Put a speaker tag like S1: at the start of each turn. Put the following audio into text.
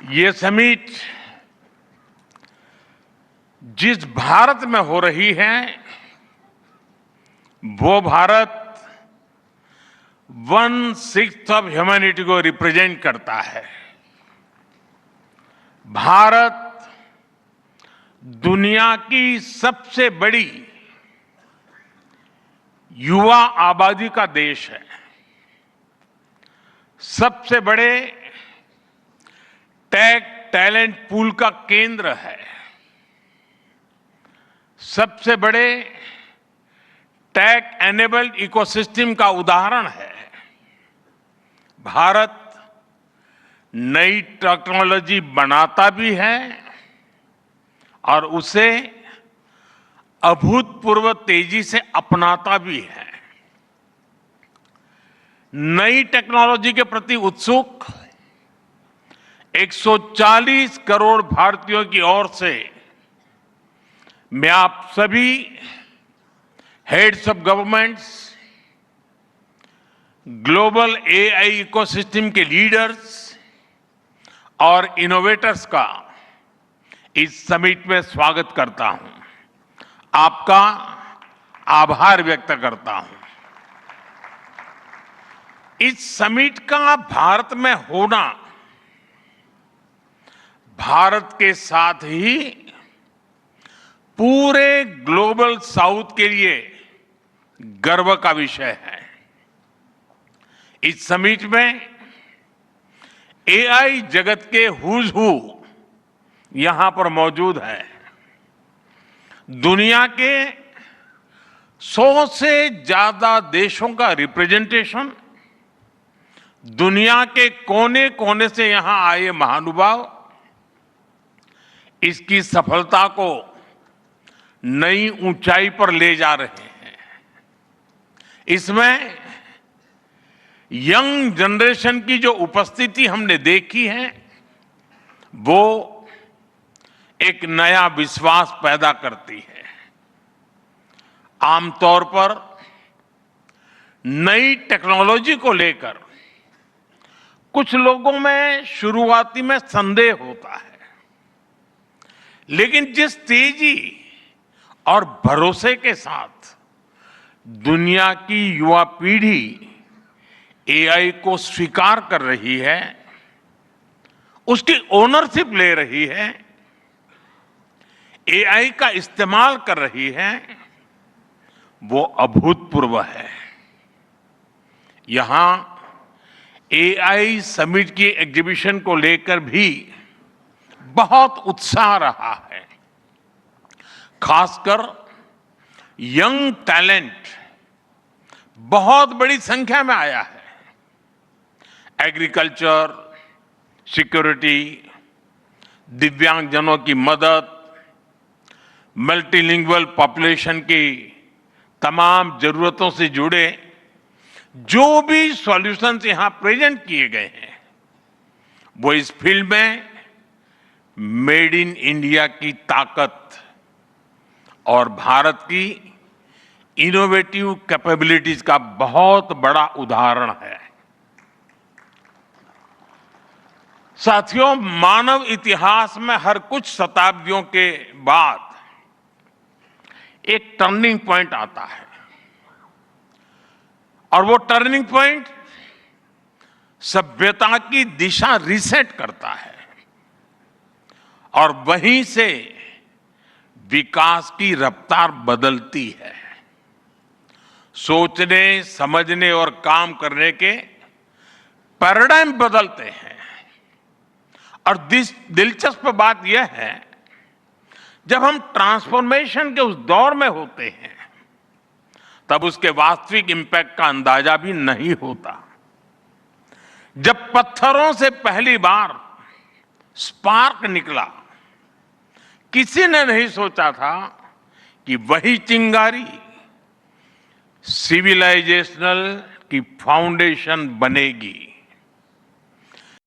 S1: ये समिट जिस भारत में हो रही है वो भारत 1/6 ऑफ ह्यूमैनिटी को रिप्रेजेंट करता है। भारत दुनिया की सबसे बड़ी युवा आबादी का देश है, सबसे बड़े टेक टैलेंट पूल का केंद्र है, सबसे बड़े टेक एनेबल्ड इकोसिस्टम का उदाहरण है। भारत नई टेक्नोलॉजी बनाता भी है और उसे अभूतपूर्व तेजी से अपनाता भी है। नई टेक्नोलॉजी के प्रति उत्सुक 140 करोड़ भारतीयों की ओर से मैं आप सभी heads of governments, global AI ecosystem के लीडर्स और इनोवेटर्स का इस समिट में स्वागत करता हूं, आपका आभार व्यक्त करता हूं। इस समिट का भारत में होना भारत के साथ ही पूरे ग्लोबल साउथ के लिए गर्व का विषय है। इस समिट में एआई जगत के हुज हू यहां पर मौजूद है। दुनिया के 100 से ज्यादा देशों का रिप्रेजेंटेशन, दुनिया के कोने कोने से यहां आए महानुभाव इसकी सफलता को नई ऊंचाई पर ले जा रहे हैं। इसमें यंग जनरेशन की जो उपस्थिति हमने देखी है वो एक नया विश्वास पैदा करती है। आमतौर पर नई टेक्नोलॉजी को लेकर कुछ लोगों में शुरुआती में संदेह होता है, लेकिन जिस तेजी और भरोसे के साथ दुनिया की युवा पीढ़ी एआई को स्वीकार कर रही है, उसकी ओनरशिप ले रही है, एआई का इस्तेमाल कर रही है, वो अभूतपूर्व है। यहां एआई समिट की एग्जीबिशन को लेकर भी बहुत उत्साह रहा है। खासकर यंग टैलेंट बहुत बड़ी संख्या में आया है। एग्रीकल्चर, सिक्योरिटी, दिव्यांगजनों की मदद, मल्टीलिंगुअल पॉपुलेशन की तमाम जरूरतों से जुड़े जो भी सॉल्यूशंस यहां प्रेजेंट किए गए हैं वो इस फील्ड में मेड इन इंडिया की ताकत और भारत की इनोवेटिव कैपेबिलिटीज का बहुत बड़ा उदाहरण है। साथियों, मानव इतिहास में हर कुछ शताब्दियों के बाद एक टर्निंग पॉइंट आता है और वो टर्निंग पॉइंट सभ्यता की दिशा रीसेट करता है और वहीं से विकास की रफ्तार बदलती है। सोचने, समझने और काम करने के पैराडाइम बदलते हैं और दिलचस्प बात यह है, जब हम ट्रांसफॉर्मेशन के उस दौर में होते हैं तब उसके वास्तविक इंपैक्ट का अंदाजा भी नहीं होता। जब पत्थरों से पहली बार स्पार्क निकला, किसी ने नहीं सोचा था कि वही चिंगारी सिविलाइजेशनल की फाउंडेशन बनेगी।